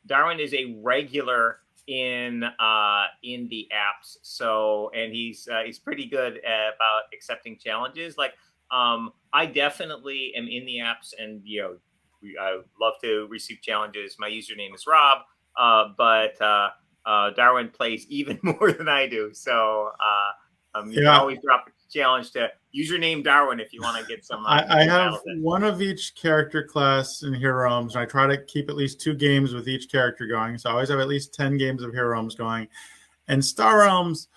Darwin is a regular in the apps. So, and he's pretty good about accepting challenges. Like, I definitely am in the apps, and I love to receive challenges. My username is Rob, but Darwin plays even more than I do. So you can always drop a challenge to username Darwin if you want to get some. I have one of each character class in Hero Realms, and I try to keep at least 2 games with each character going. So I always have at least 10 games of Hero Realms going. And Star Realms,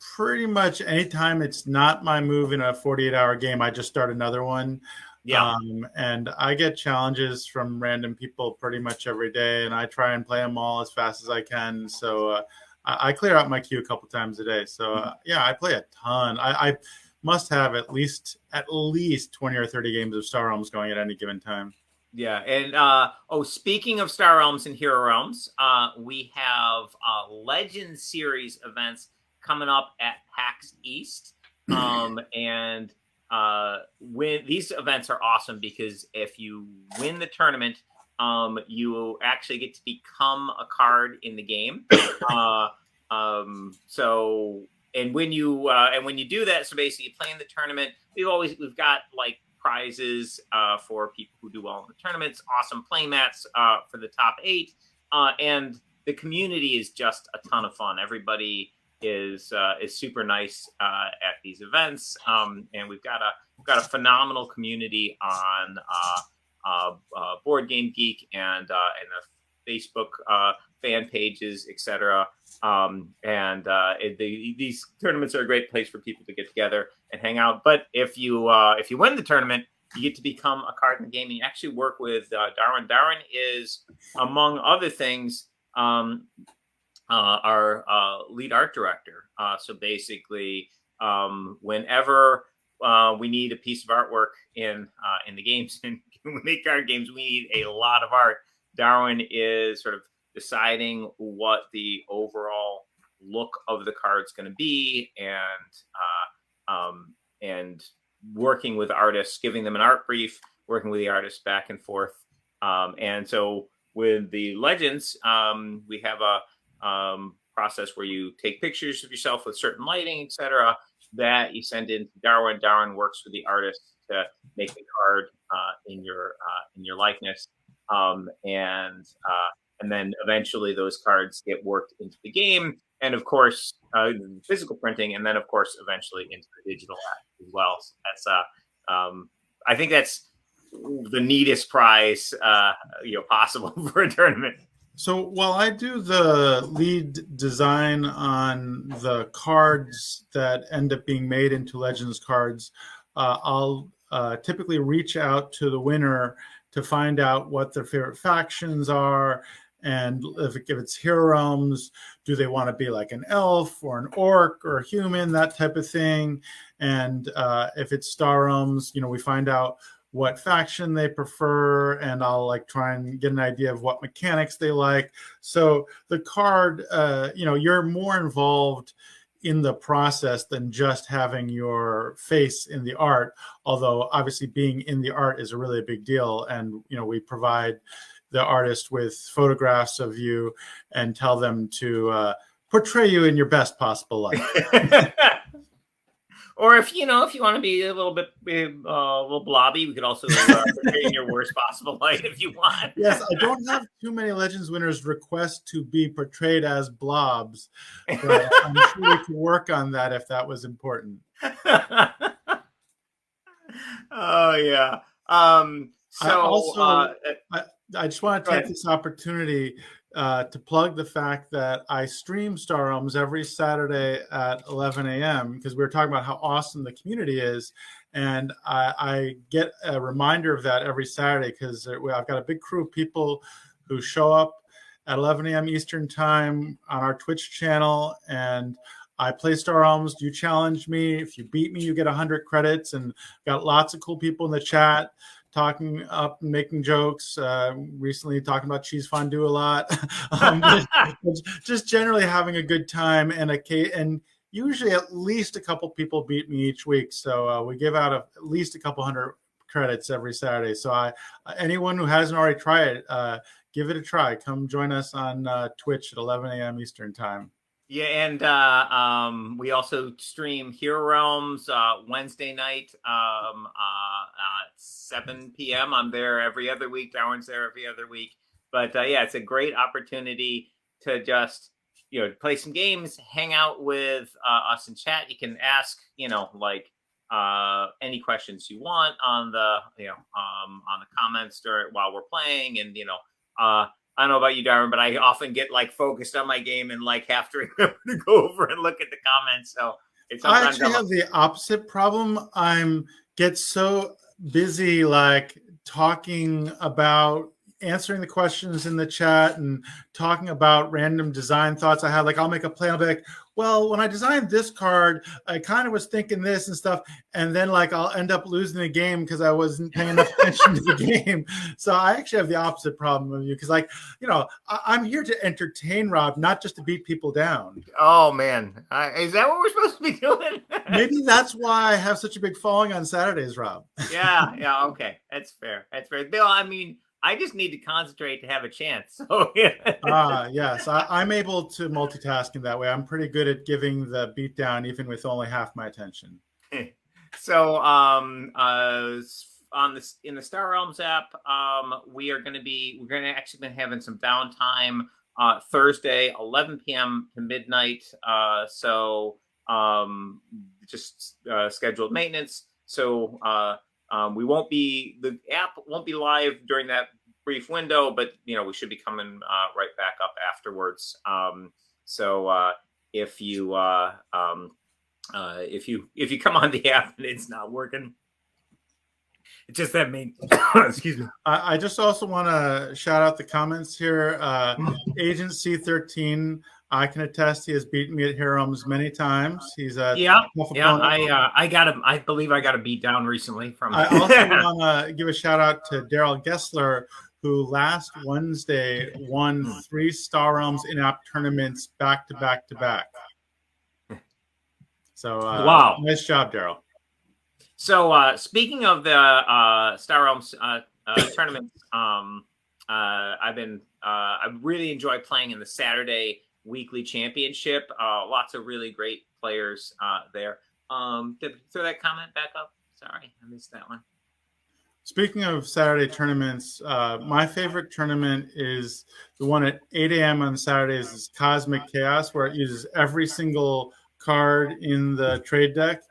pretty much anytime it's not my move in a 48-hour game, I just start another one. Yeah. And I get challenges from random people pretty much every day, and I try and play them all as fast as I can. So I clear out my queue a couple times a day. So yeah, I play a ton. I must have at least 20 or 30 games of Star Realms going at any given time. Yeah, and speaking of Star Realms and Hero Realms, we have Legend Series events coming up at PAX East, and when these events are awesome because if you win the tournament, you actually get to become a card in the game. So and when you do that, so basically you play in the tournament, we've got like prizes for people who do well in the tournaments, awesome play mats for the top 8, and the community is just a ton of fun. Everybody is super nice at these events, and we've got a phenomenal community on Board Game Geek and the Facebook fan pages, etc. These tournaments are a great place for people to get together and hang out. But if you win the tournament, you get to become a card in the game. And you actually work with Darwin. Darwin is, among other things, our lead art director. So basically, whenever we need a piece of artwork in the games, and when we make card games, we need a lot of art. Darwin is sort of deciding what the overall look of the card's going to be, and working with artists, giving them an art brief, working with the artists back and forth. And so with the Legends, we have a process where you take pictures of yourself with certain lighting, etc., that you send in to Darwin. Darwin works with the artist to make the card in your likeness, and then eventually those cards get worked into the game, and of course physical printing, and then of course eventually into the digital app as well. So that's I think that's the neatest prize possible for a tournament. So while I do the lead design on the cards that end up being made into Legends cards, I'll typically reach out to the winner to find out what their favorite factions are. And if it's Hero Realms, do they want to be like an elf or an orc or a human, that type of thing? And if it's Star Realms, we find out what faction they prefer, and I'll like try and get an idea of what mechanics they like. So the card, you're more involved in the process than just having your face in the art. Although obviously being in the art is a really big deal, and we provide the artist with photographs of you and tell them to portray you in your best possible light. Or if you want to be a little bit a little blobby, we could also portray in your worst possible light if you want. Yes, I don't have too many Legends winners request to be portrayed as blobs, but I'm sure we could work on that if that was important. Oh yeah. I just want to take this opportunity to plug the fact that I stream Star Realms every Saturday at 11 a.m. because we were talking about how awesome the community is. And I get a reminder of that every Saturday because I've got a big crew of people who show up at 11 a.m. Eastern time on our Twitch channel. And I play Star Realms. You challenge me. If you beat me, you get 100 credits. And got lots of cool people in the chat talking up and making jokes, recently talking about cheese fondue a lot, just generally having a good time, and usually at least a couple people beat me each week. So we give out at least a couple hundred credits every Saturday. So anyone who hasn't already tried it, give it a try. Come join us on Twitch at 11 a.m. Eastern time. Yeah, and we also stream Hero Realms Wednesday night at 7 p.m. I'm there every other week. Darwin's there every other week. But yeah, it's a great opportunity to just play some games, hang out with us in chat. You can ask like any questions you want on the on the comments while we're playing, and I don't know about you, Darwin, but I often get like focused on my game and like have to remember to go over and look at the comments. So I actually have the opposite problem. Get so busy like talking about answering the questions in the chat and talking about random design thoughts I have. Like I'll make a play, I'll be like, well, when I designed this card, I kind of was thinking this and stuff. And then like I'll end up losing the game because I wasn't paying enough attention to the game. So I actually have the opposite problem of you because like, I'm here to entertain, Rob, not just to beat people down. Oh, man. Is that what we're supposed to be doing? Maybe that's why I have such a big following on Saturdays, Rob. Yeah. Okay. That's fair. Bill, I mean, I just need to concentrate to have a chance. So yeah. Yes, I'm able to multitask in that way. I'm pretty good at giving the beat down, even with only half my attention. So in the Star Realms app, we're going to actually been having some downtime Thursday, 11 p.m. to midnight. So just scheduled maintenance. So the app won't be live during that brief window, but we should be coming right back up afterwards. So if you come on the app and it's not working, it's just that main. Excuse me. I just also want to shout out the comments here. Agent C13, I can attest he has beaten me at Hero Realms many times. He's a tough opponent. I got him. I believe I got a beat down recently from. I also want to give a shout out to Darwin Kastle, who last Wednesday won 3 Star Realms in-app tournaments back to back to back. So wow, nice job, Daryl. So speaking of the Star Realms tournaments, I really enjoy playing in the Saturday weekly championship. Lots of really great players there. Throw that comment back up. Sorry, I missed that one. Speaking of Saturday tournaments, my favorite tournament is the one at 8 a.m. on Saturdays. Is Cosmic Chaos, where it uses every single card in the trade deck.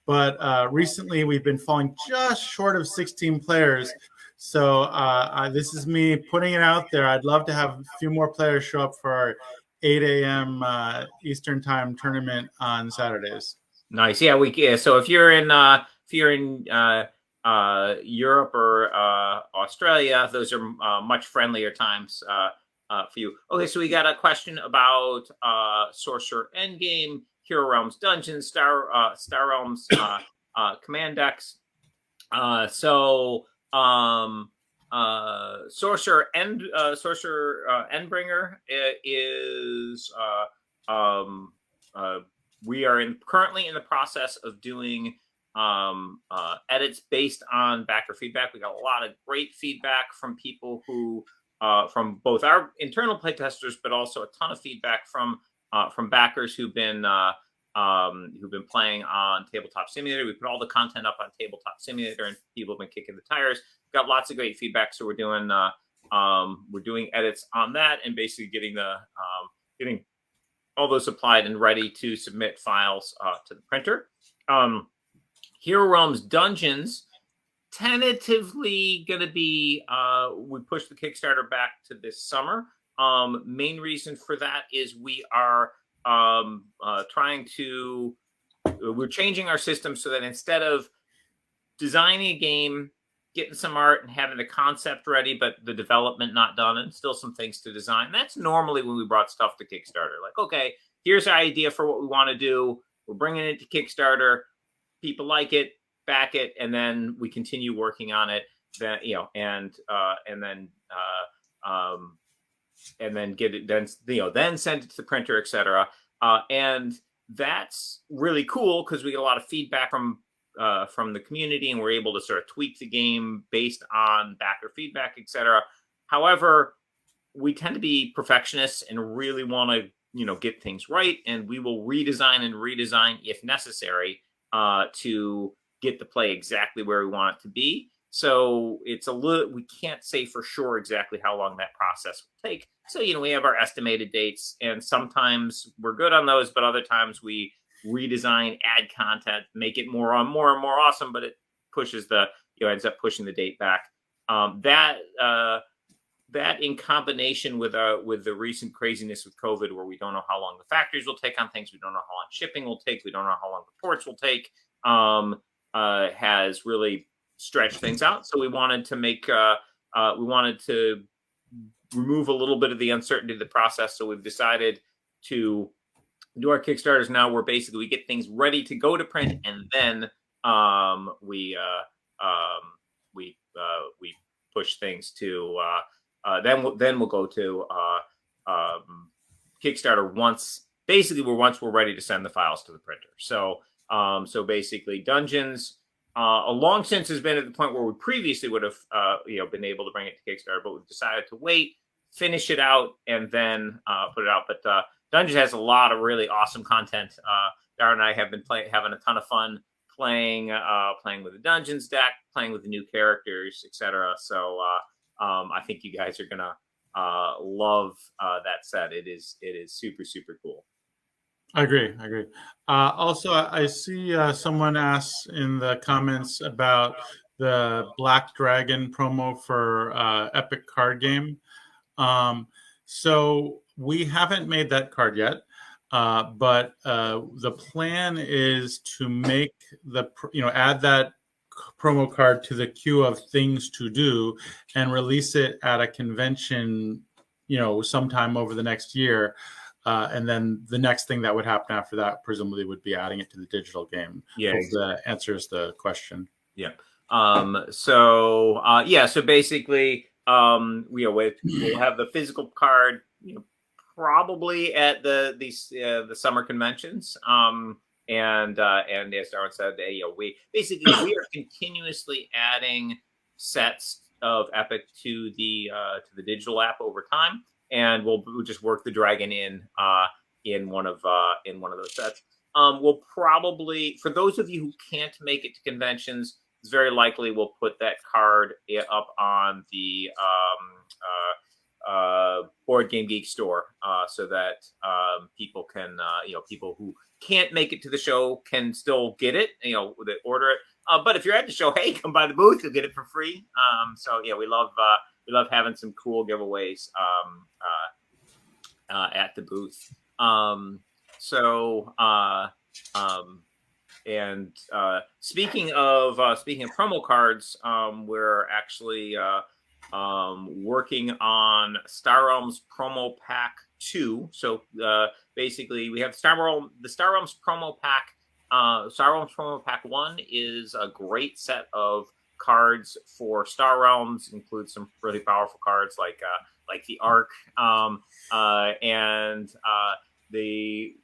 But recently, we've been falling just short of 16 players. So this is me putting it out there. I'd love to have a few more players show up for our 8 a.m. Eastern time tournament on Saturdays. Nice. Yeah, so if you're in Europe or Australia, those are much friendlier times for you. Okay, so we got a question about Sorcerer Endgame, Hero Realms Dungeons, Star Realms command decks. Sorcerer Endbringer is we are currently in the process of doing edits based on backer feedback. We got a lot of great feedback from people who from both our internal playtesters, but also a ton of feedback from backers who've been playing on Tabletop Simulator. We put all the content up on Tabletop Simulator, and people have been kicking the tires. We've got lots of great feedback, so we're doing edits on that, and basically getting all those applied and ready to submit files to the printer. Hero Realms Dungeons, tentatively going to be, we pushed the Kickstarter back to this summer. Main reason for that is we are we're changing our system so that instead of designing a game, getting some art and having the concept ready, but the development not done and still some things to design. That's normally when we brought stuff to Kickstarter. Like, okay, here's our idea for what we want to do. We're bringing it to Kickstarter. People like it, back it, and then we continue working on it. Then and then get it, then send it to the printer, etc. And that's really cool because we get a lot of feedback from the community, and we're able to sort of tweak the game based on backer feedback, etc. However, we tend to be perfectionists and really want to, get things right, and we will redesign and redesign if necessary to get the play exactly where we want it to be. So it's a little, we can't say for sure exactly how long that process will take. So, we have our estimated dates, and sometimes we're good on those, but other times we redesign, add content, make it more and more awesome, but it pushes ends up pushing the date back. That in combination with the recent craziness with COVID, where we don't know how long the factories will take on things, we don't know how long shipping will take, we don't know how long the ports will take, has really stretched things out. So we wanted to remove a little bit of the uncertainty of the process. So we've decided to do our Kickstarters now, where basically we get things ready to go to print, and then we push things to then we'll go to Kickstarter once we're ready to send the files to the printer. So basically Dungeons long since has been at the point where we previously would have been able to bring it to Kickstarter, but we've decided to wait, finish it out, and then put it out. But Dungeons has a lot of really awesome content. Darwin and I have been having a ton of fun playing with the Dungeons deck, playing with the new characters, etc. So I think you guys are gonna love that set. It is super, super cool. I agree. Also, I see someone asks in the comments about the Black Dragon promo for Epic Card Game. So we haven't made that card yet, but the plan is to make add that promo card to the queue of things to do and release it at a convention, sometime over the next year. And then the next thing that would happen after that presumably would be adding it to the digital game. Yeah, hope that answers the question. Yeah. So basically, we'll have the physical card, probably at the summer conventions. And as Darwin said, we are continuously adding sets of Epic to the digital app over time, and we'll just work the dragon in one of those sets. We'll probably, for those of you who can't make it to conventions, it's very likely we'll put that card up on the Board Game Geek store, so that people can, people who can't make it to the show can still get it, they order it. But if you're at the show, hey, come by the booth, you'll get it for free. So yeah, we love having some cool giveaways at the booth. Speaking of promo cards, we're actually working on Star Realms Promo Pack 2. So basically, we have the Star Realms Promo Pack. Star Realms Promo Pack 1 is a great set of cards for Star Realms. It includes some really powerful cards like the Ark,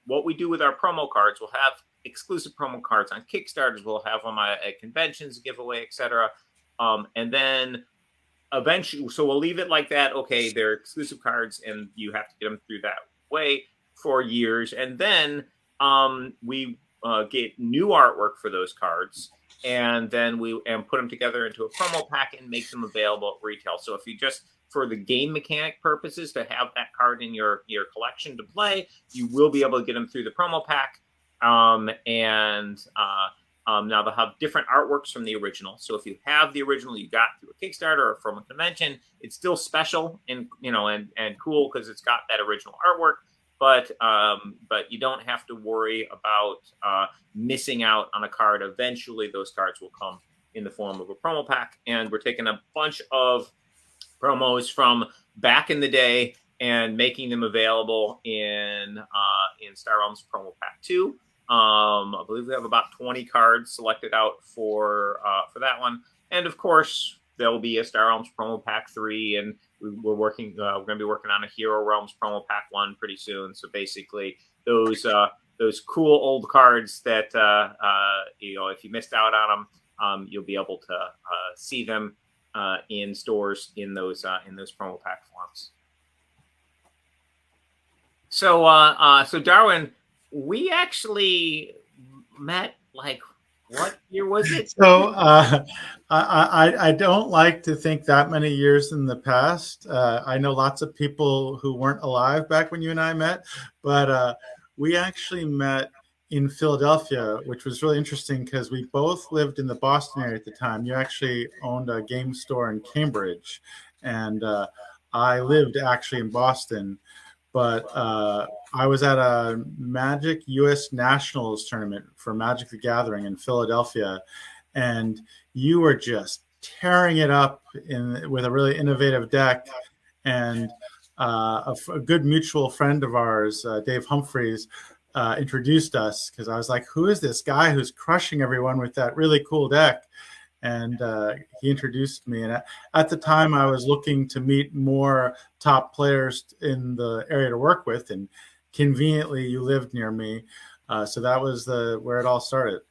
what we do with our promo cards. We'll have exclusive promo cards on Kickstarters. We'll have them at conventions, giveaway, etc. And then eventually, so we'll leave it like that. Okay, they're exclusive cards, and you have to get them through that way for years. And then we get new artwork for those cards, and then we put them together into a promo pack and make them available at retail. So if you just, for the game mechanic purposes, to have that card in your collection to play, you will be able to get them through the promo pack. Now they'll have different artworks from the original. So if you have the original you got through a Kickstarter or from a convention, it's still special and cool because it's got that original artwork. But you don't have to worry about missing out on a card. Eventually, those cards will come in the form of a promo pack, and we're taking a bunch of promos from back in the day and making them available in Star Realms Promo Pack 2. I believe we have about 20 cards selected out for that one, and of course there'll be a Star Realms Promo Pack 3, and we're going to be working on a Hero Realms Promo Pack 1 pretty soon. So basically, those cool old cards that if you missed out on them, you'll be able to see them in stores in those promo pack forms. So Darwin, we actually met like what year was it? So I don't like to think that many years in the past. I know lots of people who weren't alive back when you and I met, but we actually met in Philadelphia, which was really interesting because we both lived in the Boston area at the time. You actually owned a game store in Cambridge, and I lived actually in Boston. But I was at a Magic U.S. Nationals tournament for Magic the Gathering in Philadelphia, and you were just tearing it up with a really innovative deck. And a good mutual friend of ours, Dave Humphreys, introduced us because I was like, "Who is this guy who's crushing everyone with that really cool deck?" And he introduced me. And at the time, I was looking to meet more top players in the area to work with, and conveniently, you lived near me, so that was the where it all started.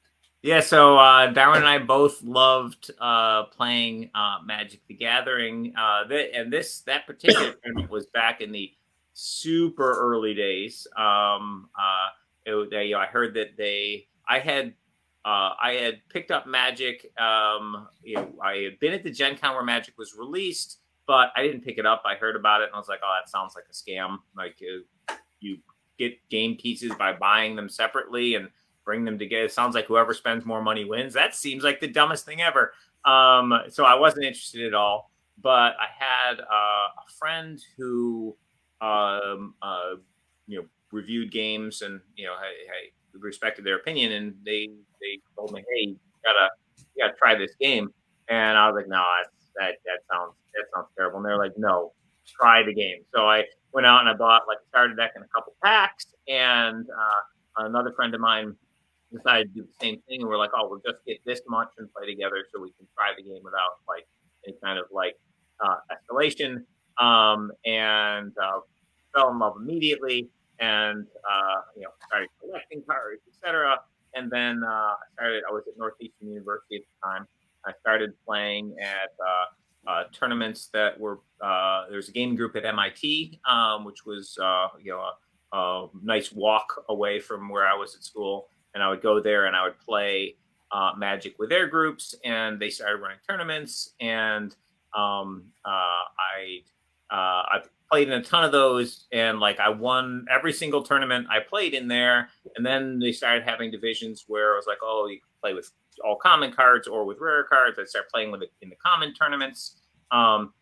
Yeah, so Darwin and I both loved playing Magic the Gathering. And that particular tournament was back in the super early days. I heard that I had picked up Magic. I had been at the Gen Con where Magic was released, but I didn't pick it up. I heard about it and I was like, oh, that sounds like a scam. Like you get game pieces by buying them separately and bring them together. It sounds like whoever spends more money wins. That seems like the dumbest thing ever. So I wasn't interested at all. But I had a friend who, reviewed games, and I respected their opinion, and they told me, "Hey, you gotta try this game." And I was like, "No, that sounds terrible." And they're like, "No, try the game." So I went out and I bought like a starter deck and a couple packs, and another friend of mine decided to do the same thing, and we're like, oh, we'll just get this much and play together so we can try the game without like any kind of like escalation. And fell in love immediately, and started collecting cards, etc. And then I was at Northeastern University at the time. I started playing at tournaments that were there's a game group at MIT, which was a nice walk away from where I was at school, and I would go there and I would play Magic with their groups, and they started running tournaments, and I played in a ton of those, and like I won every single tournament I played in there. And then they started having divisions where I was like, oh, you can play with all common cards or with rare cards. I started playing with it in the common tournaments, and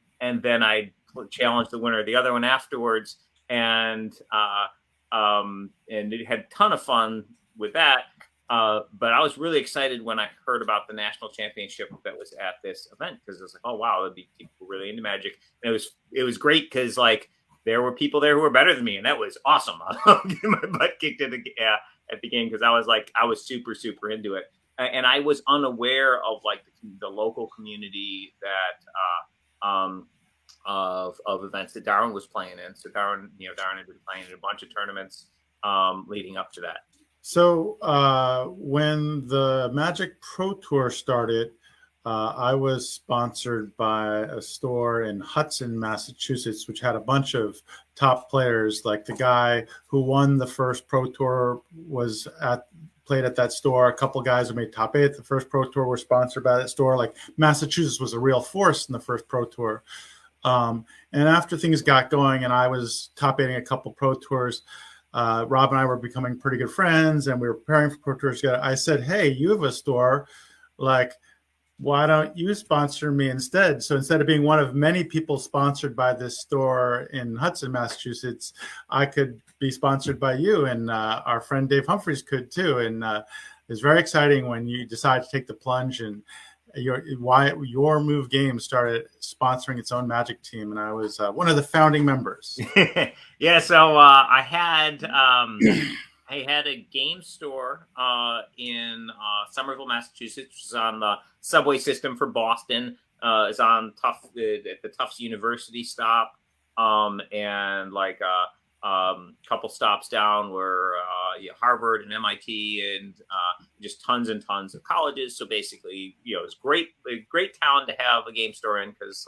then I challenged the winner of the other one afterwards, and it had a ton of fun with that. But I was really excited when I heard about the national championship that was at this event, because I was like, oh wow, that'd be people really into Magic. And it was great because like there were people there who were better than me, and that was awesome. Getting my butt kicked at the game because I was super into it, and I was unaware of like the local community that of events that Darwin was playing in. So Darwin had been playing in a bunch of tournaments leading up to that. So when the Magic Pro Tour started, I was sponsored by a store in Hudson, Massachusetts, which had a bunch of top players. Like the guy who won the first Pro Tour played at that store. A couple guys who made top 8 at the first Pro Tour were sponsored by that store. Like Massachusetts was a real force in the first Pro Tour. And after things got going and I was top 8ing a couple Pro Tours, Rob and I were becoming pretty good friends, and we were preparing for Pro Tours together. I said, hey, you have a store. Like, why don't you sponsor me instead? So instead of being one of many people sponsored by this store in Hudson, Massachusetts, I could be sponsored by you, and our friend Dave Humphreys could too. And it was very exciting when you decide to take the plunge, and your Move Games started sponsoring its own Magic team, and I was one of the founding members. Yeah, so I had a game store in Somerville, Massachusetts, which is on the subway system for Boston. It's on at the Tufts University stop, and like a couple stops down were Harvard and MIT, and just tons and tons of colleges. So basically, it's a great town to have a game store in, because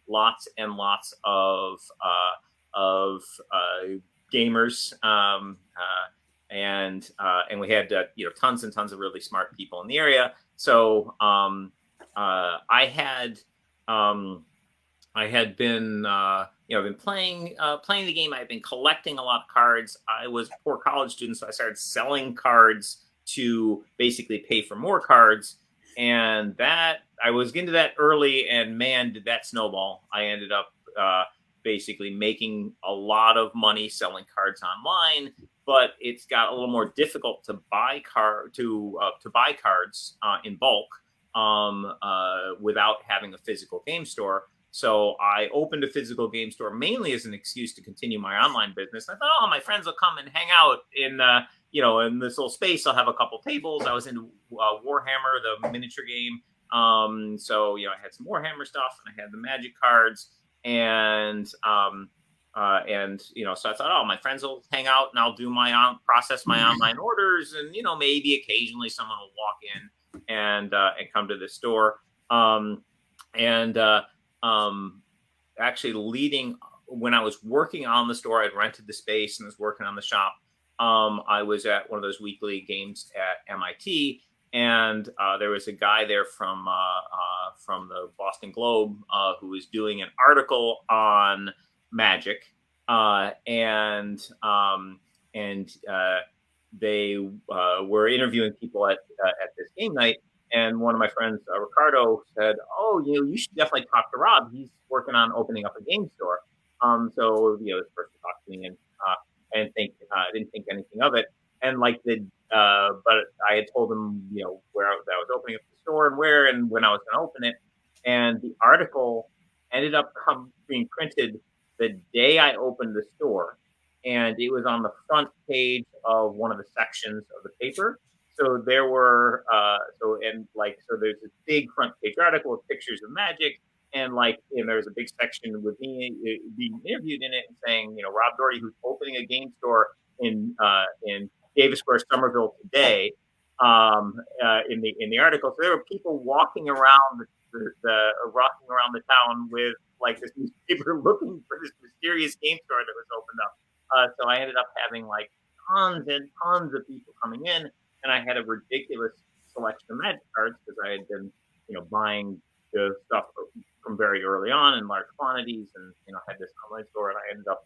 lots and lots of gamers, and we had tons and tons of really smart people in the area. So I had been been playing the game. I had been collecting a lot of cards. I was a poor college student, so I started selling cards to basically pay for more cards. And that I was into that early, and man, did that snowball. I ended up basically making a lot of money selling cards online, but it's got a little more difficult to buy cards in bulk without having a physical game store. So I opened a physical game store mainly as an excuse to continue my online business. I thought, oh, my friends will come and hang out in in this little space. I'll have a couple tables. I was into Warhammer, the miniature game. So I had some Warhammer stuff, and I had the Magic cards, and so I thought, oh, my friends will hang out, and I'll do process my online orders, and maybe occasionally someone will walk in and come to the store. Actually, when I was working on the store, I'd rented the space and was working on the shop. I was at one of those weekly games at MIT, and there was a guy there from the Boston Globe who was doing an article on Magic, and they were interviewing people at this game night. And one of my friends, Ricardo, said, "Oh, you should definitely talk to Rob. He's working on opening up a game store." So this person talked to me, and I didn't think anything of it. And but I had told him, where I was opening up the store and where and when I was going to open it. And the article ended up being printed the day I opened the store, and it was on the front page of one of the sections of the paper. So there were so there's this big front page article with pictures of Magic, and there was a big section with me being interviewed in it and saying, Rob Doherty, who's opening a game store in Davis Square, Somerville today, in the article. So there were people walking around the town with this newspaper looking for this mysterious game store that was opened up. So I ended up having tons and tons of people coming in. And I had a ridiculous selection of Magic cards because I had been, buying the stuff from very early on in large quantities, and had this online store. And I ended up,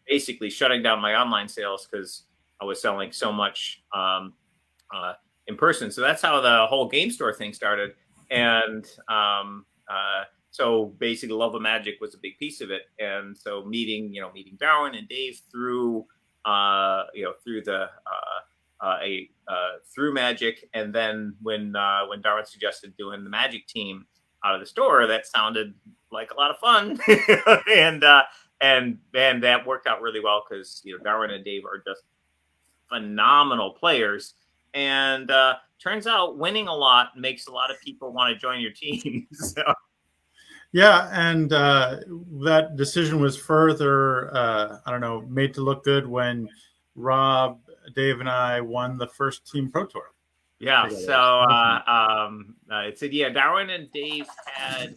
basically shutting down my online sales because I was selling so much in person. So that's how the whole game store thing started. And so basically, love of Magic was a big piece of it. And so meeting Darwin and Dave through Magic, and then when Darwin suggested doing the Magic team out of the store, that sounded like a lot of fun, and that worked out really well because Darwin and Dave are just phenomenal players, and turns out winning a lot makes a lot of people want to join your team. So. Yeah, and that decision was further, made to look good when Rob, Dave, and I won the first Team Pro Tour. Yeah, so Darwin and Dave had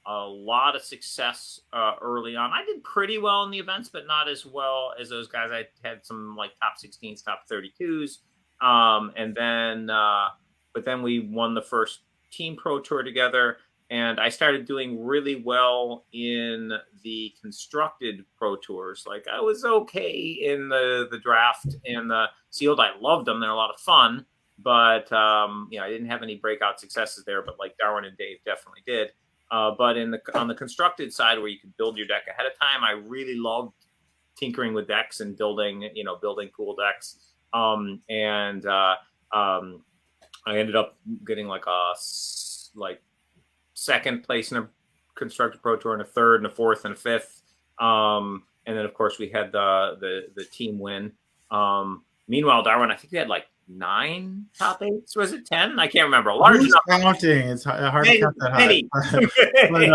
a lot of success early on. I did pretty well in the events, but not as well as those guys. I had some top 16s, top 32s, but then we won the first Team Pro Tour together. And I started doing really well in the constructed Pro Tours. I was okay in the draft and the sealed. I loved them; they're a lot of fun. But I didn't have any breakout successes there. But Darwin and Dave definitely did. But on the constructed side, where you could build your deck ahead of time, I really loved tinkering with decks and building cool decks. I ended up getting second place in a constructed Pro Tour, and a third, and a fourth, and a fifth. And then, of course, we had the team win. Meanwhile, Darwin, I think we had 9 top 8s. Was it 10? I can't remember. A large number. Counting. It's hard to count that high. But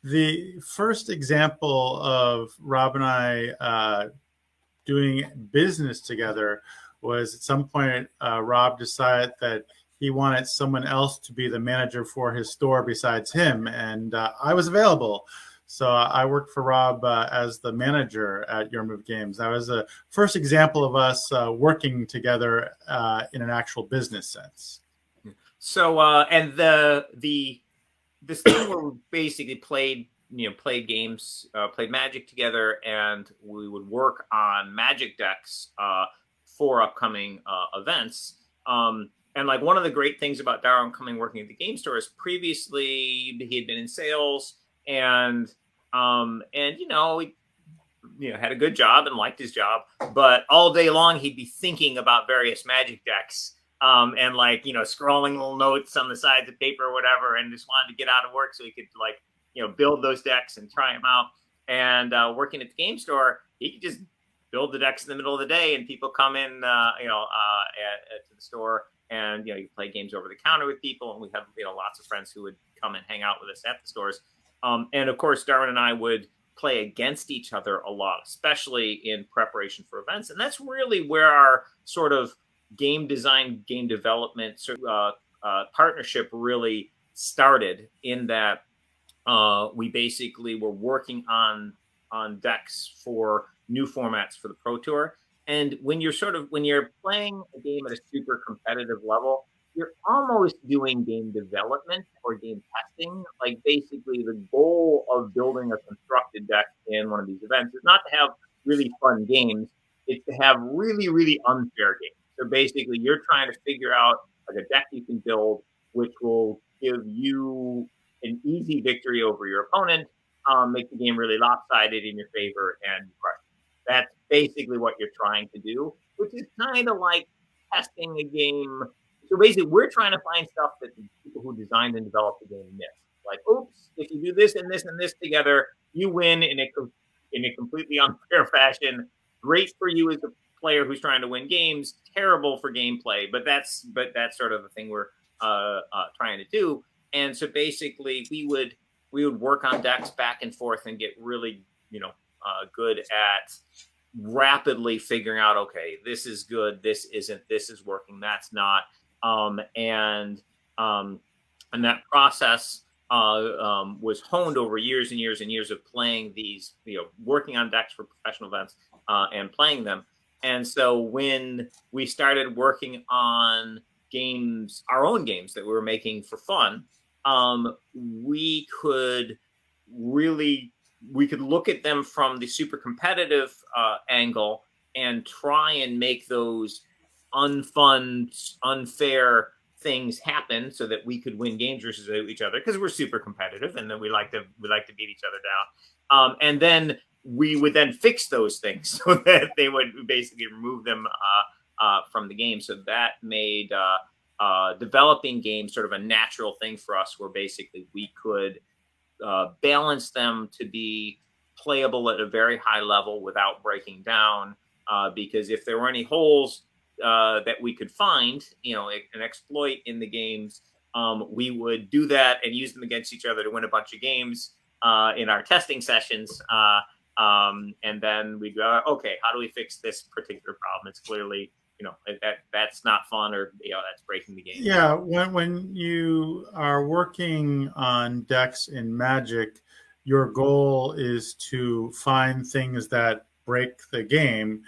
the first example of Rob and I doing business together was at some point Rob decided that he wanted someone else to be the manager for his store besides him, and I was available. So I worked for Rob as the manager at Your Move Games. That was the first example of us working together in an actual business sense. So and the this thing where we basically played games, played Magic together, and we would work on Magic decks for upcoming events. And like one of the great things about Darwin coming working at the game store is previously he had been in sales and he had a good job and liked his job, but all day long he'd be thinking about various Magic decks. And scrawling little notes on the sides of paper or whatever, and just wanted to get out of work so he could build those decks and try them out. And working at the game store, he could just build the decks in the middle of the day, and people come in, to the store, and you play games over the counter with people, and we have lots of friends who would come and hang out with us at the stores. And of course, Darwin and I would play against each other a lot, especially in preparation for events, and that's really where our sort of game design, game development partnership really started, in that we basically were working on decks for new formats for the Pro Tour. And when you're playing a game at a super competitive level, you're almost doing game development or game testing. Like basically the goal of building a constructed deck in one of these events is not to have really fun games, it's to have really, really unfair games. So basically, you're trying to figure out like a deck you can build, which will give you an easy victory over your opponent, make the game really lopsided in your favor, and crush it. That's basically what you're trying to do, which is kind of like testing a game. So basically, we're trying to find stuff that the people who designed and developed the game miss. Like, oops, if you do this and this and this together, you win in a completely unfair fashion. Great for you as a player who's trying to win games, terrible for gameplay, but that's sort of the thing we're trying to do. And so basically we would work on decks back and forth and get really good at rapidly figuring out, okay, this is good, this isn't, this is working, that's not. And that process was honed over years and years and years of playing these, working on decks for professional events and playing them. And so when we started working on games, our own games that we were making for fun, we could look at them from the super competitive angle and try and make those unfun, unfair things happen so that we could win games versus each other, because we're super competitive and then we like to beat each other down. And then we would then fix those things so that they would basically remove them from the game. So that made developing games sort of a natural thing for us, where basically we could balance them to be playable at a very high level without breaking down. Because if there were any holes that we could find, and exploit in the games, we would do that and use them against each other to win a bunch of games in our testing sessions. And then we go, okay, how do we fix this particular problem? It's clearly, that's not fun, or that's breaking the game. Yeah, when you are working on decks in Magic, your goal is to find things that break the game,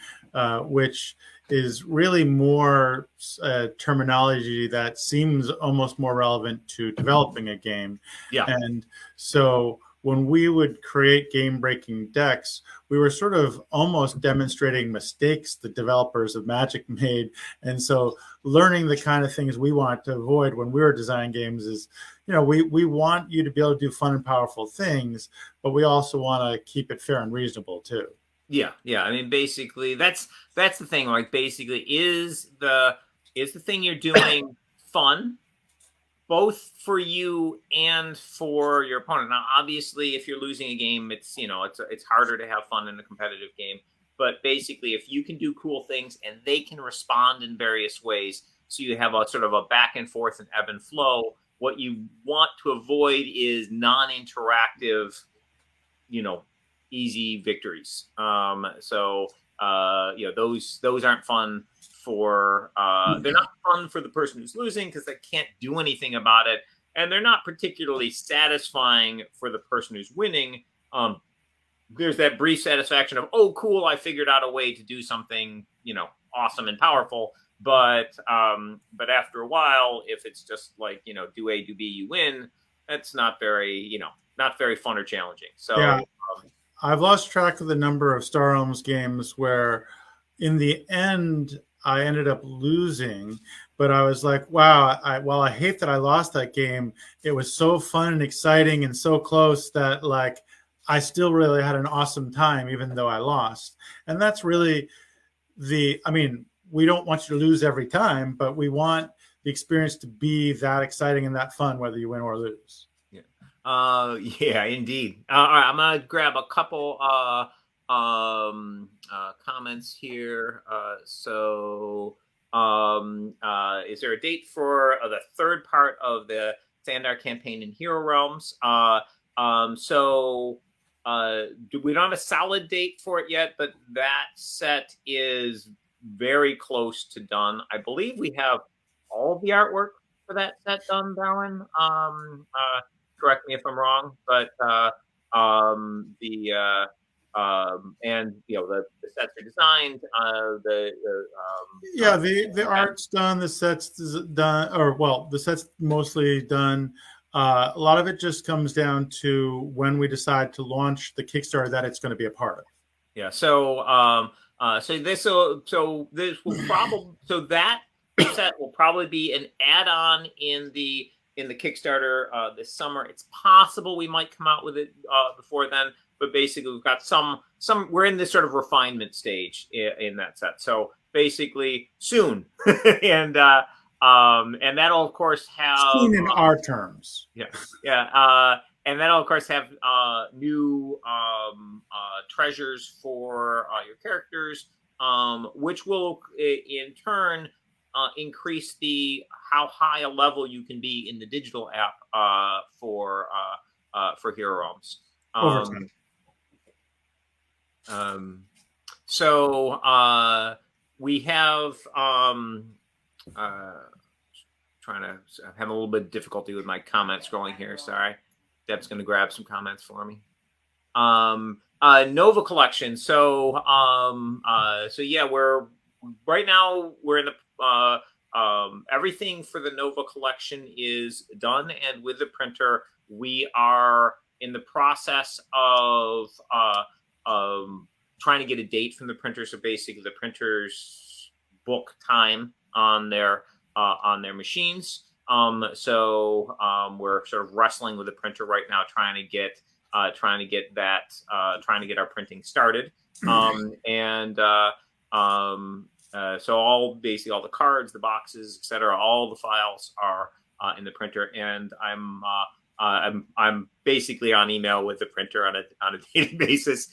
which is really more terminology that seems almost more relevant to developing a game. Yeah. And so when we would create game-breaking decks, we were sort of almost demonstrating mistakes the developers of Magic made. And so learning the kind of things we want to avoid when we were designing games is, we want you to be able to do fun and powerful things, but we also want to keep it fair and reasonable too. Yeah. I mean, basically, that's the thing. Like, basically, is the thing you're doing fun, both for you and for your opponent? Now, obviously, if you're losing a game, it's harder to have fun in a competitive game. But basically, if you can do cool things and they can respond in various ways, so you have a sort of a back and forth and ebb and flow. What you want to avoid is non-interactive, easy victories. Those aren't fun for they're not fun for the person who's losing, because they can't do anything about it, and they're not particularly satisfying for the person who's winning, there's that brief satisfaction of, oh, cool, I figured out a way to do something, awesome and powerful. But after a while, if it's just like, do A, do B, you win, that's not very, not very fun or challenging. Yeah, So I've lost track of the number of Star Realms games where, in the end, I ended up losing. But I was like, wow, while I hate that I lost that game, it was so fun and exciting and so close that, like, I still really had an awesome time, even though I lost. And that's really I mean, we don't want you to lose every time, but we want the experience to be that exciting and that fun, whether you win or lose. yeah, yeah, indeed. All right, I'm gonna grab a couple comments here. Is there a date for the third part of the Sandar campaign in Hero Realms? We don't have a solid date for it yet, but that set is very close to done. I believe we have all the artwork for that set done, Darwin. Correct me if I'm wrong, but the sets are designed. Yeah, the art's done, the set's done, or well, the set's mostly done. A lot of it just comes down to when we decide to launch the Kickstarter that it's going to be a part of. Yeah. This will probably that set will probably be an add-on in the Kickstarter this summer. It's possible we might come out with it before then, but basically we've got some we're in this sort of refinement stage in that set. So basically soon, and that'll of course have soon in our terms. Yeah. And that'll of course have new treasures for your characters, which will in turn increase how high a level you can be in the digital app for Hero Realms. We have trying to have a little bit of difficulty with my comment scrolling here. Sorry. Deb's going to grab some comments for me. Nova collection. So yeah, we're in the everything for the Nova collection is done, and with the printer, we are in the process of trying to get a date from the printer. So basically, the printers book time on their machines. We're sort of wrestling with the printer right now, trying to get our printing started. So all the cards, the boxes, etc., all the files are in the printer, and I'm basically on email with the printer on a daily basis.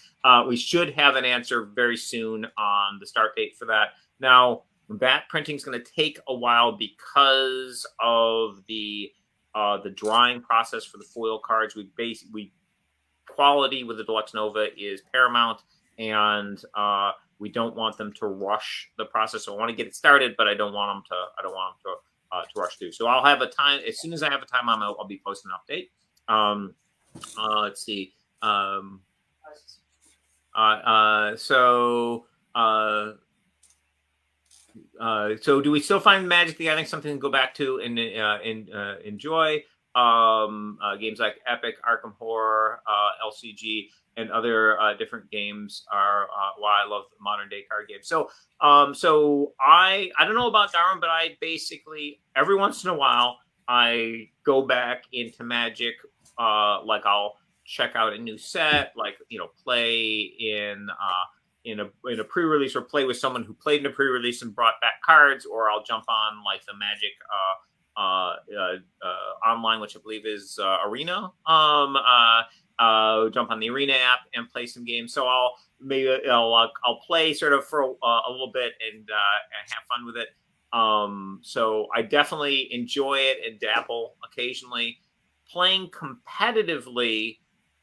We should have an answer very soon on the start date for that. Now, that printing is going to take a while because of the drawing process for the foil cards. Quality with the Deluxe Nova is paramount, and we don't want them to rush the process. So I want to get it started, but I don't want them to rush through. So I'll have a time as soon as I have a time. I'll be posting an update. Let's see. So do we still find Magic the Gathering something to go back to and enjoy? Games like Epic, Arkham Horror, LCG, and other different games are why I love modern day card games. So I don't know about Darwin, but I basically every once in a while I go back into Magic. Like I'll check out a new set, like play in a pre-release, or play with someone who played in a pre-release and brought back cards, or I'll jump on like the Magic online, which I believe is Arena. Jump on the Arena app and play some games. So I'll play sort of for a little bit and have fun with it. So I definitely enjoy it and dabble occasionally. Playing competitively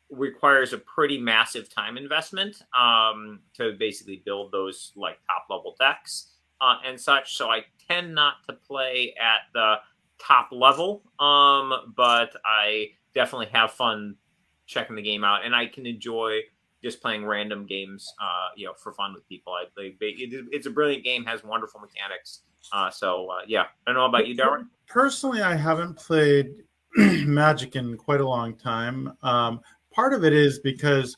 requires a pretty massive time investment to basically build those like top level decks and such. So I tend not to play at the top level, but I definitely have fun checking the game out, and I can enjoy just playing random games, for fun with people. It's a brilliant game, has wonderful mechanics. Yeah, I don't know about you, Darwin. Personally, I haven't played Magic in quite a long time. Part of it is because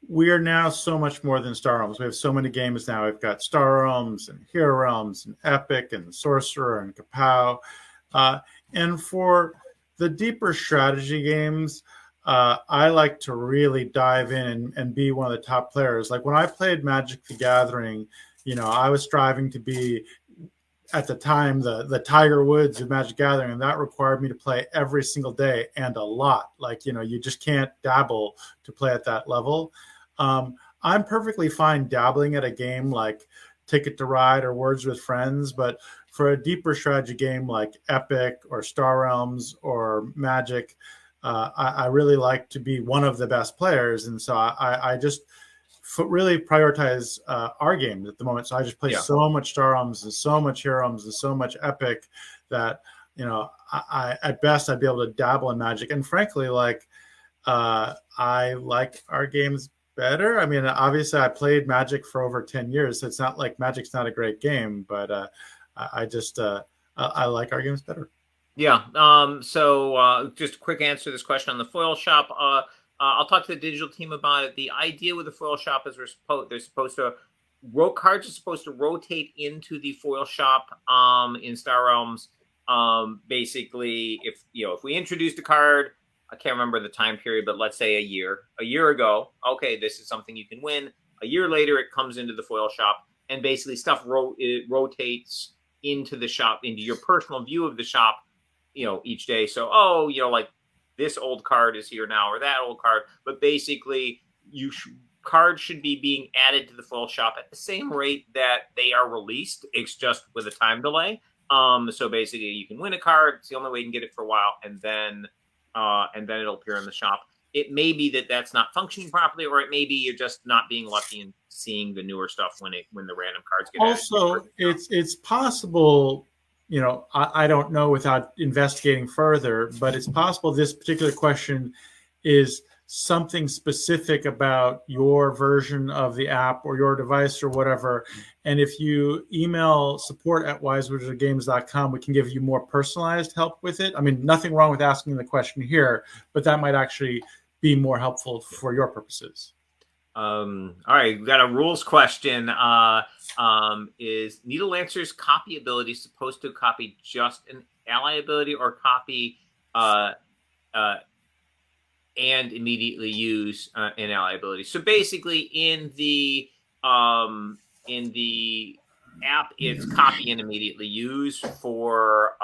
we are now so much more than Star Realms. We have so many games now. We've got Star Realms and Hero Realms and Epic and Sorcerer and Kapow. Uh, and for the deeper strategy games, I like to really dive in and be one of the top players. Like when I played Magic the Gathering, I was striving to be at the time the Tiger Woods of Magic Gathering, and that required me to play every single day and a lot. Like you just can't dabble to play at that level. I'm perfectly fine dabbling at a game like Ticket to Ride or Words with Friends, but for a deeper strategy game like Epic or Star Realms or Magic, I really like to be one of the best players, and so I just really prioritize our game at the moment. So I just play Yeah. so much Star Realms and so much Hero Realms and so much Epic that I at best I'd be able to dabble in Magic. And frankly, like I like our games better. I mean, obviously, I played Magic for over 10 years, so it's not like Magic's not a great game, but I just I like our games better. Yeah. Just a quick answer to this question on the foil shop. I'll talk to the digital team about it. The idea with the foil shop is they're supposed to cards are supposed to rotate into the foil shop in Star Realms. Basically, if we introduced a card, I can't remember the time period, but let's say a year ago, okay, this is something you can win. A year later, it comes into the foil shop, and basically stuff it rotates into the shop, into your personal view of the shop, each day. So, like this old card is here now, or that old card. But basically, cards should be being added to the foil shop at the same rate that they are released. It's just with a time delay. So basically, you can win a card. It's the only way you can get it for a while, and then it'll appear in the shop. It may be that that's not functioning properly, or it may be you're just not being lucky and seeing the newer stuff when the random cards get added. Also, it's possible. I don't know without investigating further, but it's possible this particular question is something specific about your version of the app or your device or whatever. And if you email support@wisewizardgames.com, we can give you more personalized help with it. I mean, nothing wrong with asking the question here, but that might actually be more helpful for your purposes. All right, we got a rules question. Is Needle Lancer's copy ability supposed to copy just an ally ability, or copy and immediately use an ally ability? So basically, in the app, it's copy and immediately use for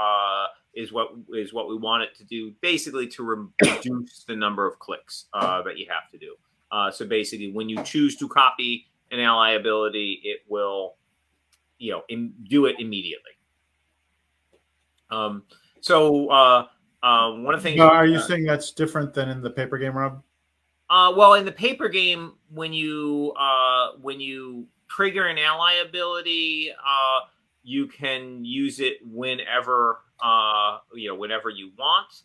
is what we want it to do, basically to reduce the number of clicks that you have to do. So basically, when you choose to copy an ally ability, it will, do it immediately. One of the things. Are you saying that's different than in the paper game, Rob? Well, in the paper game, when you trigger an ally ability, you can use it whenever whenever you want.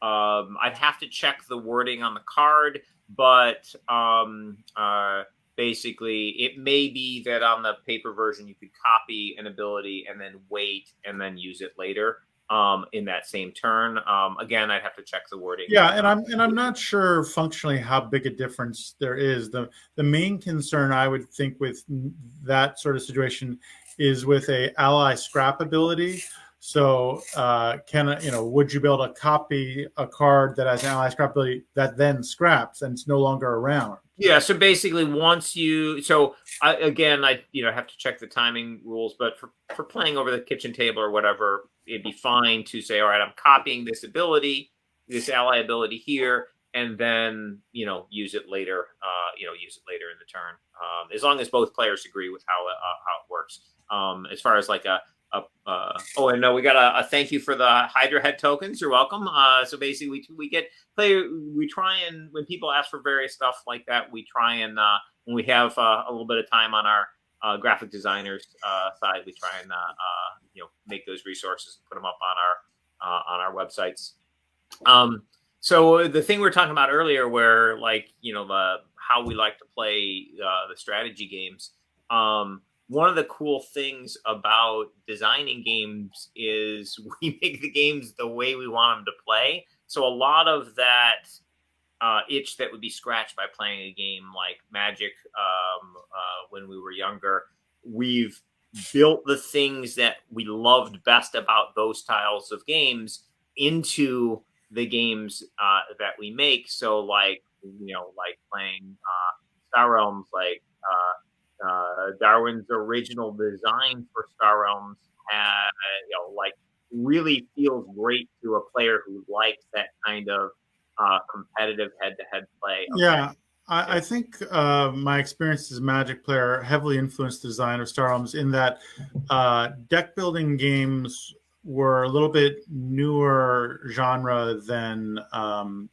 I'd have to check the wording on the card, but basically, it may be that on the paper version you could copy an ability and then wait and then use it later in that same turn. Again, I'd have to check the wording. Yeah, and I'm not sure functionally how big a difference there is. The main concern I would think with that sort of situation is with a ally scrap ability. So would you be able to copy a card that has an ally scrap ability that then scraps and it's no longer around? Yeah, so basically once I have to check the timing rules, but for playing over the kitchen table or whatever, it'd be fine to say, all right, I'm copying this ability, this ally ability here, and then, use it later, in the turn. As long as both players agree with how it works. As far as like and no, we got a thank you for the Hydra head tokens. You're welcome. So basically, we try and when people ask for various stuff like that, we try and when we have a little bit of time on our graphic designers side, we try and make those resources and put them up on our websites. So the thing we were talking about earlier, where like the how we like to play the strategy games. One of the cool things about designing games is we make the games the way we want them to play. So a lot of that itch that would be scratched by playing a game like Magic when we were younger, we've built the things that we loved best about those styles of games into the games that we make. So, like like playing Star Realms, like Darwin's original design for Star Realms, like really feels great to a player who likes that kind of competitive head-to-head play. Yeah, Yeah. I think my experience as a Magic player heavily influenced the design of Star Realms in that deck building games were a little bit newer genre than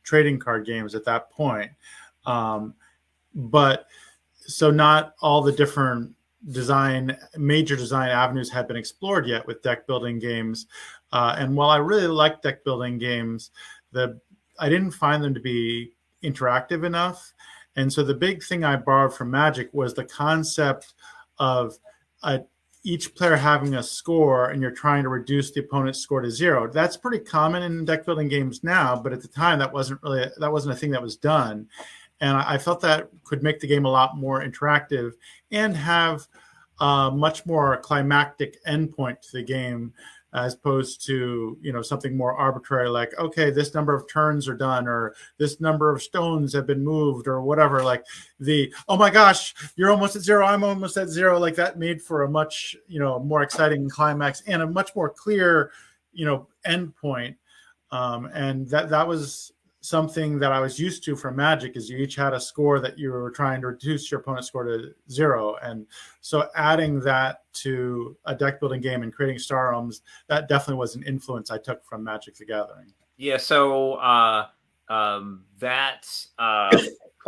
trading card games at that point. Um, but so not all the different major design avenues had been explored yet with deck building games. And while I really like deck building games, the I didn't find them to be interactive enough. And so the big thing I borrowed from Magic was the concept of a, each player having a score and you're trying to reduce the opponent's score to zero. That's pretty common in deck building games now, but at the time that wasn't a thing that was done. And I felt that could make the game a lot more interactive and have a much more climactic endpoint to the game, as opposed to something more arbitrary, like, okay, this number of turns are done, or this number of stones have been moved, or whatever. Like oh my gosh, you're almost at zero, I'm almost at zero. Like that made for a much more exciting climax and a much more clear endpoint. And that was something that I was used to from Magic, is you each had a score that you were trying to reduce your opponent's score to zero. And so adding that to a deck building game and creating Star Realms, that definitely was an influence I took from Magic the Gathering. Yeah. So that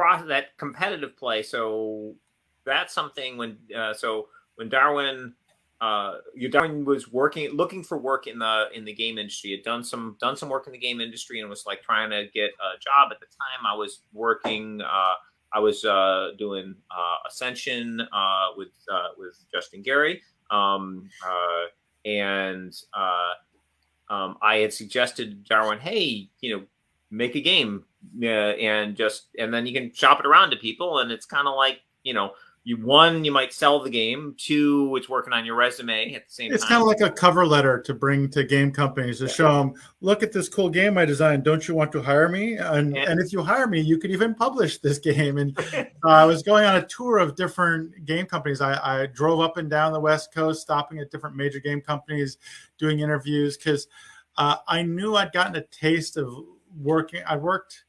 that competitive play. So that's something when Darwin was looking for work in the game industry. Had done some work in the game industry and was like trying to get a job. At the time, I was working. I was doing Ascension with Justin Gary, and I had suggested to Darwin, hey, make a game, and then you can shop it around to people, and it's kind of like you might sell the game. Two, it's working on your resume at the same It's time. kind of like a cover letter to bring to game companies to show them, look at this cool game I designed. Don't you want to hire me? And if you hire me, you could even publish this game. And I was going on a tour of different game companies. I drove up and down the West Coast, stopping at different major game companies, doing interviews, because I knew I'd gotten a taste of working. I worked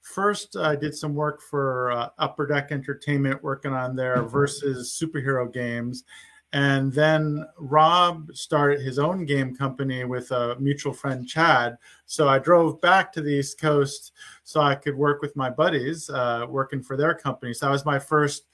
first. I did some work for Upper Deck Entertainment, working on their versus superhero games. And then Rob started his own game company with a mutual friend, Chad. So I drove back to the East Coast so I could work with my buddies working for their company. So that was my first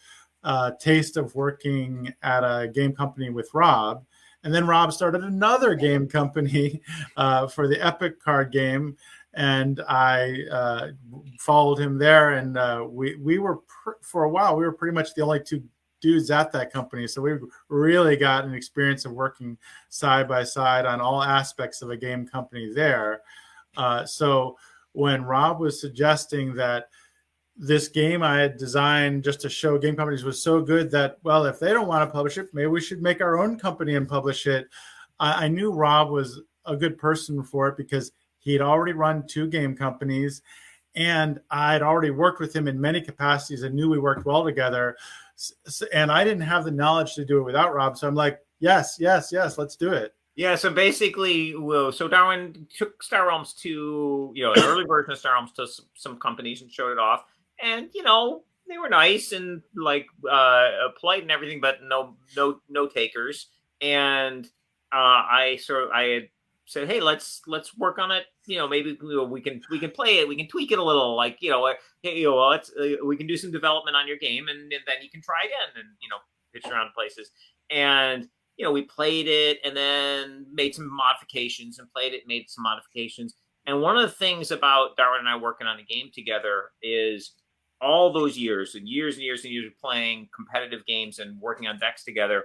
taste of working at a game company with Rob. And then Rob started another game company for the Epic card game. And I followed him there. And we were, for a while, we were pretty much the only two dudes at that company. So we really got an experience of working side by side on all aspects of a game company there. So when Rob was suggesting that this game I had designed just to show game companies was so good that, well, if they don't want to publish it, maybe we should make our own company and publish it. I knew Rob was a good person for it because he'd already run two game companies and I'd already worked with him in many capacities and knew we worked well together. And I didn't have the knowledge to do it without Rob. So I'm like, yes, let's do it. Yeah, so basically, so Darwin took Star Realms to, an early version of Star Realms to some companies and showed it off. And, they were nice and like polite and everything, but no takers. And I had said, hey, let's work on it. Maybe we can play it. We can tweak it a little. Like hey, let's we can do some development on your game, and then you can try again, and pitch around places. And we played it, and then made some modifications, and played it, made some modifications, And one of the things about Darwin and I working on a game together is all those years and years and years and years of playing competitive games and working on decks together,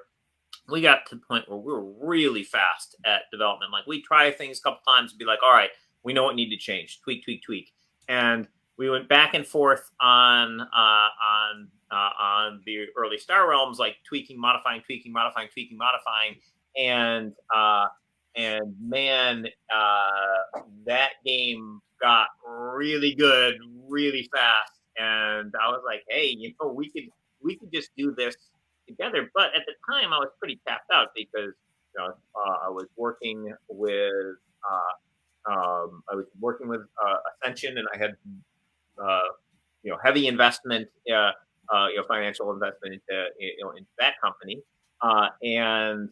we got to the point where we were really fast at development. Like we try things a couple times and be like, all right, we know what need to change, tweak, tweak, tweak. And we went back and forth on the early Star Realms, like tweaking, modifying, tweaking, modifying, tweaking, modifying, and man, that game got really good really fast. And I was like, hey, we could just do this together. But at the time, I was pretty tapped out because I was working with Ascension, and I had heavy investment, financial investment into that company, and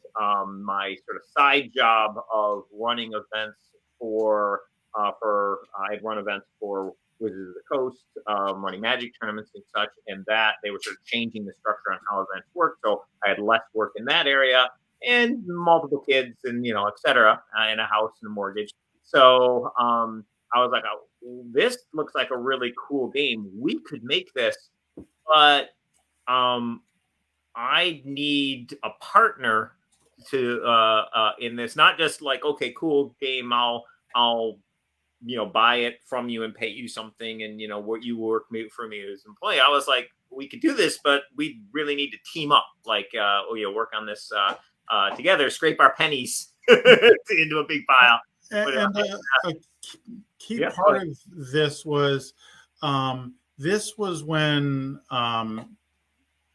my sort of side job of running events for I had run events for Wizards of the Coast, running Magic tournaments and such, and that they were sort of changing the structure on how events work. So I had less work in that area and multiple kids and et cetera, in a house and a mortgage. So I was like, oh, this looks like a really cool game. We could make this, but I need a partner to in this. Not just like, okay, cool game. I'll buy it from you and pay you something, and what you work for me as an employee. I was like, we could do this, but we really need to team up. Like, work on this together, scrape our pennies into a big pile. And a key Yeah, part of this was when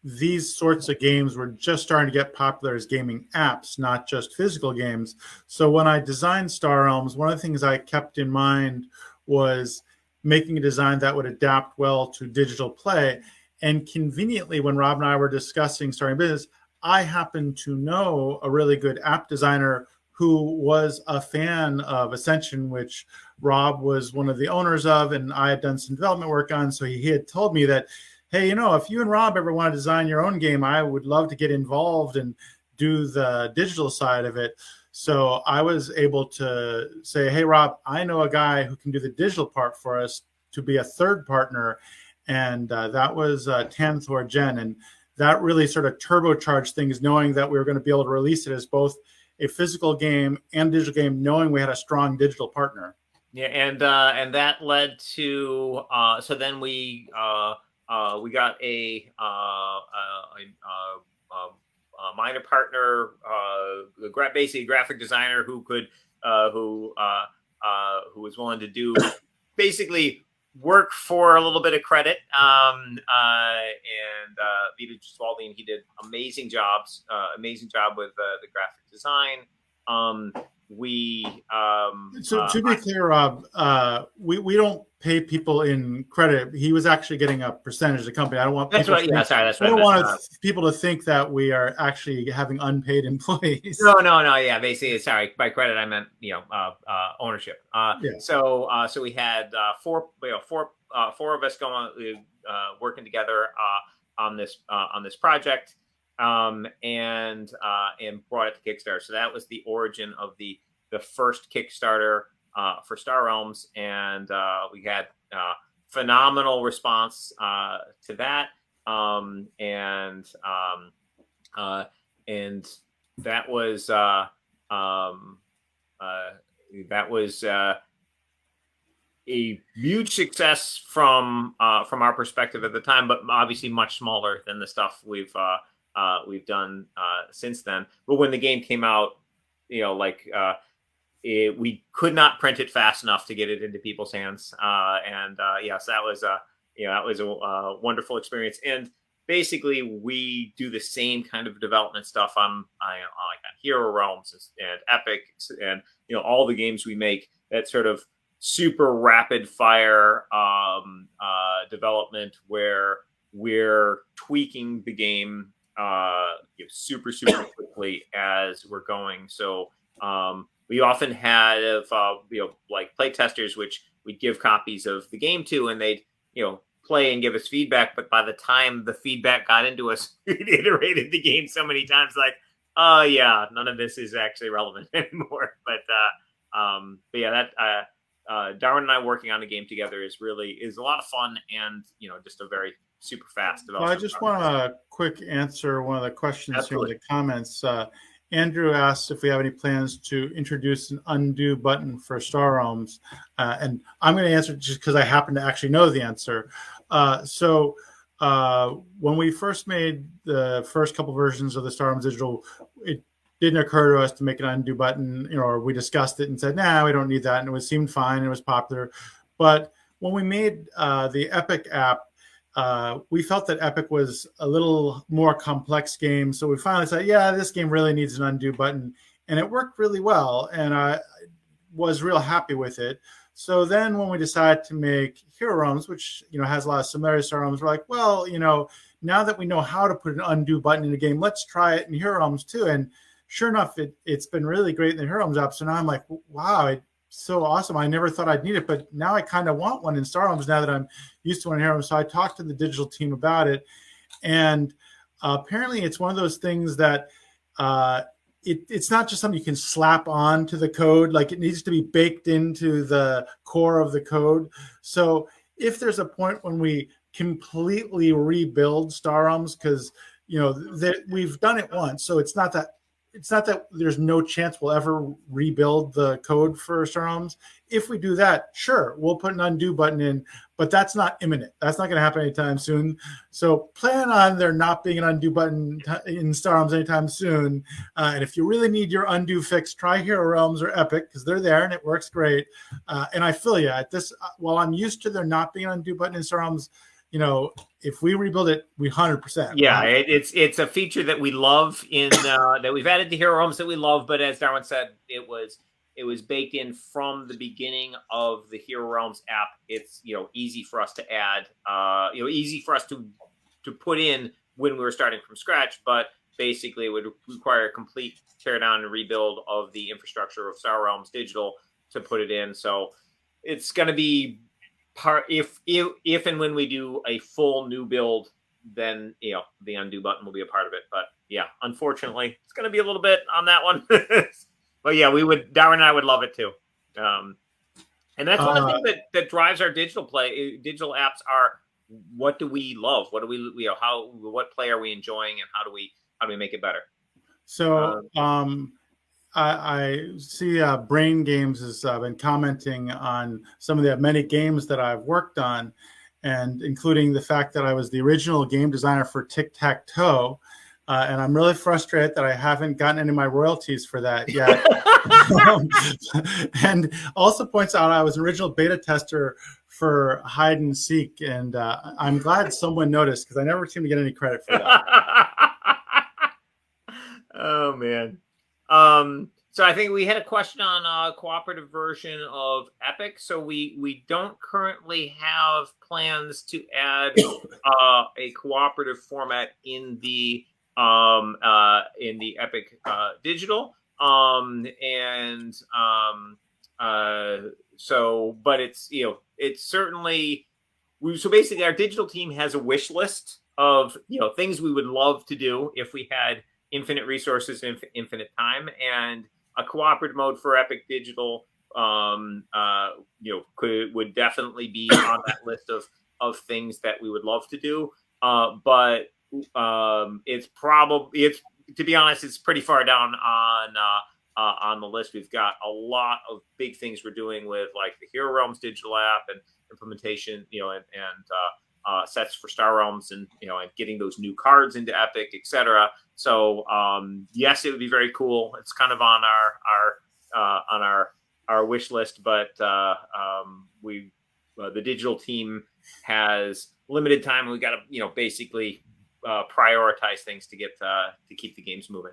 these sorts of games were just starting to get popular as gaming apps, not just physical games. So when I designed Star Realms, one of the things I kept in mind was making a design that would adapt well to digital play. And conveniently, when Rob and I were discussing starting business, I happened to know a really good app designer who was a fan of Ascension, which Rob was one of the owners of, and I had done some development work on. So he had told me that, hey, if you and Rob ever want to design your own game, I would love to get involved and do the digital side of it. So I was able to say, hey, Rob, I know a guy who can do the digital part for us to be a third partner. And that was Tanthor Jen. And that really sort of turbocharged things, knowing that we were going to be able to release it as both a physical game and digital game, knowing we had a strong digital partner. Yeah, and that led to so then we got a minor partner, basically a graphic designer who was willing to do basically work for a little bit of credit. And Vita Giswaldi, he did amazing job with the graphic design. So to be clear, Rob, we don't pay people in credit. He was actually getting a percentage of the company. I don't want people to think that we are actually having unpaid employees. No. Yeah, basically, sorry. By credit, I meant ownership. Yeah. So we had four of us going working together on this project. And brought it to Kickstarter. So that was the origin of the first Kickstarter for Star Realms, and we had phenomenal response to that. And that was a huge success from our perspective at the time, but obviously much smaller than the stuff we've done since then. But when the game came out, we could not print it fast enough to get it into people's hands. So that was a wonderful experience. And basically, we do the same kind of development stuff on Hero Realms and Epic and all the games we make. That sort of super rapid fire development where we're tweaking the game super quickly as we're going. So we often had like play testers, which we'd give copies of the game to, and they'd play and give us feedback. But by the time the feedback got into us, we'd iterated the game so many times, like, oh yeah, none of this is actually relevant anymore. But yeah, Darwin and I working on a game together is a lot of fun, and just a very super fast Well, I development just want process. to quick answer one of the questions here in Absolutely. the comments. Andrew asked if we have any plans to introduce an undo button for Star Realms. And I'm going to answer just because I happen to actually know the answer. So when we first made the first couple versions of the Star Realms Digital, it didn't occur to us to make an undo button, or we discussed it and said, nah, we don't need that. And it seemed fine. It was popular. But when we made the Epic app, we felt that Epic was a little more complex game. So we finally said, yeah, this game really needs an undo button. And it worked really well. And I was real happy with it. So then when we decided to make Hero Realms, which has a lot of similarities to Star Realms, we're like, well, now that we know how to put an undo button in a game, let's try it in Hero Realms too. And sure enough, it's been really great in the Hero Realms app. So now I'm like, wow, so awesome. I never thought I'd need it, but now I kind of want one in Star Realms now that I'm used to one in Hero Realms. So I talked to the digital team about it. And apparently it's one of those things that it's not just something you can slap on to the code. Like, it needs to be baked into the core of the code. So if there's a point when we completely rebuild Star Realms, because we've done it once, so it's not that there's no chance we'll ever rebuild the code for Star Realms. If we do that, sure, we'll put an undo button in, but that's not imminent. That's not going to happen anytime soon. So plan on there not being an undo button in Star Realms anytime soon. And if you really need your undo fix, try Hero Realms or Epic, because they're there and it works great. And I feel you at this. While I'm used to there not being an undo button in Star Realms, if we rebuild it, we 100%. Yeah, it's a feature that we love that we've added to Hero Realms that we love, but as Darwin said, it was baked in from the beginning of the Hero Realms app. It's easy for us to add, easy for us to put in when we were starting from scratch, but basically it would require a complete teardown and rebuild of the infrastructure of Star Realms Digital to put it in. So it's going to be part if and when we do a full new build, then the undo button will be a part of it. But yeah, unfortunately, it's going to be a little bit on that one. But yeah, Darwin and I would love it too. And that's one of the things that drives our digital apps are, what do we love? What do what play are we enjoying, and how do we make it better? So I see Brain Games has been commenting on some of the many games that I've worked on, and including the fact that I was the original game designer for Tic-Tac-Toe. And I'm really frustrated that I haven't gotten any of my royalties for that yet. And also points out I was an original beta tester for Hide and Seek. And I'm glad someone noticed, because I never seem to get any credit for that. Oh, man. So I think we had a question on a cooperative version of Epic. So we don't currently have plans to add a cooperative format in the Epic Digital. But it's certainly so basically our digital team has a wish list of things we would love to do if we had infinite resources and infinite time, and a cooperative mode for Epic Digital would definitely be on that list of things that we would love to do. But it's to be honest, it's pretty far down on the list. We've got a lot of big things we're doing with, like the Hero Realms digital app and implementation, and sets for Star Realms, and and getting those new cards into Epic, etc. So yes, it would be very cool. It's kind of on our wish list, but the digital team has limited time, and we got to basically prioritize things to get to keep the games moving.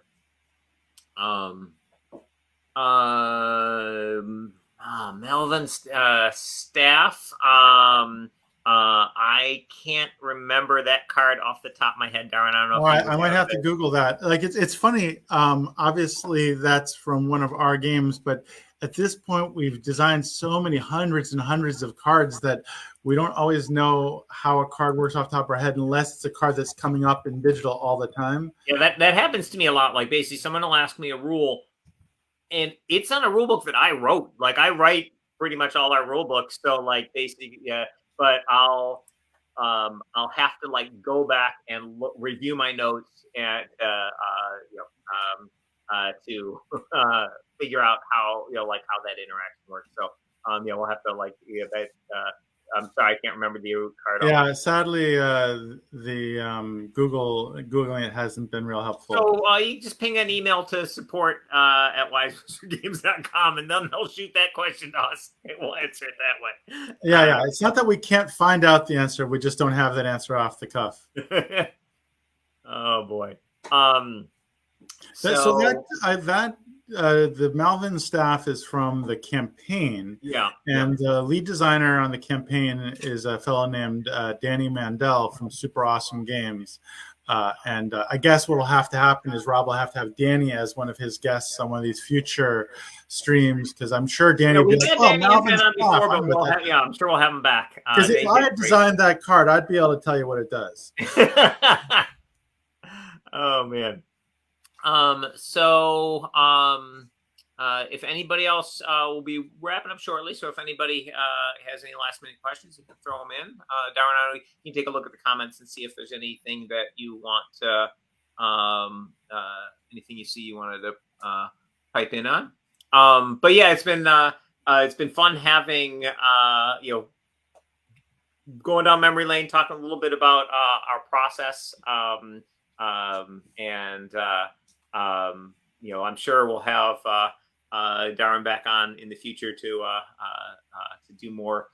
Melvin's staff. I can't remember that card off the top of my head, Darwin. I don't know. I might have to Google that. Like, it's funny. Obviously, that's from one of our games, but at this point, we've designed so many hundreds and hundreds of cards that we don't always know how a card works off the top of our head, unless it's a card that's coming up in digital all the time. Yeah, that happens to me a lot. Like, basically, someone will ask me a rule, and it's on a rule book that I wrote. Like, I write pretty much all our rule books. So like basically, yeah. But I'll have to like go back and review my notes and you know to figure out how like how that interaction works. So yeah, we'll have to like that. I'm sorry, I can't remember the card. Yeah, sadly, the Googling it hasn't been real helpful. So you just ping an email to support at wisewizardgames.com and then they'll shoot that question to us. We'll answer it that way. Yeah. It's not that we can't find out the answer; we just don't have that answer off the cuff. Oh boy. So that the Malvin staff is from the campaign. Yeah. And the lead designer on the campaign is a fellow named Danny Mandel from Super Awesome Games. And I guess what will have to happen is Rob will have to have Danny as one of his guests on one of these future streams, because I'm sure Danny will be like, "Oh, Malvin's before, but I'm sure we'll have him back." Because if I had designed that card, I'd be able to tell you what it does. Oh man. If anybody else, we'll be wrapping up shortly. So if anybody has any last minute questions, you can throw them in. Darwin, you can take a look at the comments and see if there's anything that you want to, anything you see you wanted to pipe in on. But yeah, it's been fun having going down memory lane, talking a little bit about our process, I'm sure we'll have Darwin back on in the future to do more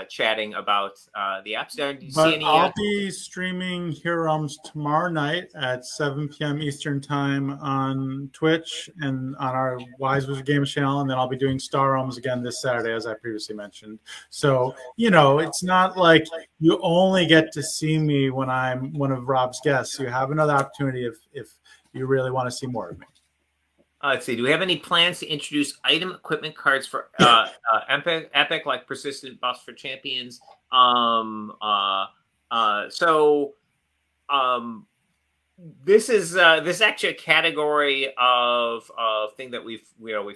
chatting about the apps. But I'll be streaming Hero Realms tomorrow night at 7 p.m. Eastern Time on Twitch and on our Wise Wizard Games channel, and then I'll be doing Star Realms again this Saturday, as I previously mentioned. So, it's not like you only get to see me when I'm one of Rob's guests. You have another opportunity if you really want to see more of me. Let's see. Do we have any plans to introduce item equipment cards for Epic, like persistent buffs for champions? This is actually a category of thing that we've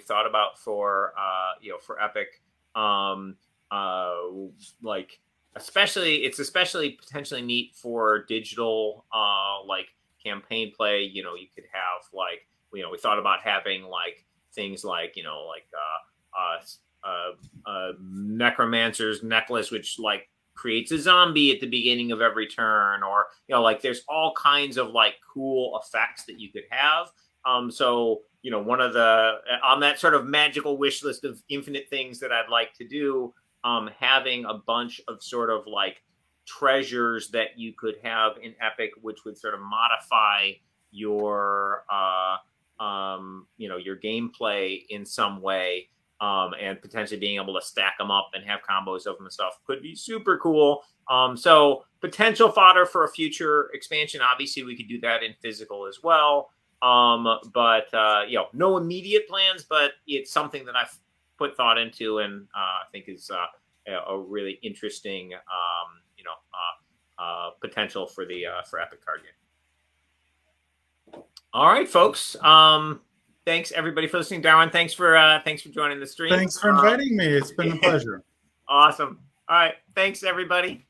thought about for for Epic. It's especially potentially neat for digital like campaign play. You could have like. We thought about having like things like necromancer's necklace, which like creates a zombie at the beginning of every turn, or like there's all kinds of like cool effects that you could have. So one of the on that sort of magical wish list of infinite things that I'd like to do, having a bunch of sort of like treasures that you could have in Epic, which would sort of modify your your gameplay in some way, and potentially being able to stack them up and have combos of them and stuff could be super cool. So potential fodder for a future expansion. Obviously, we could do that in physical as well. But no immediate plans, but it's something that I've put thought into and I think is a really interesting potential for the for Epic card game. All right, folks. Thanks everybody for listening. Darwin, thanks for joining the stream. Thanks for inviting me. It's been a pleasure. Awesome. All right. Thanks everybody.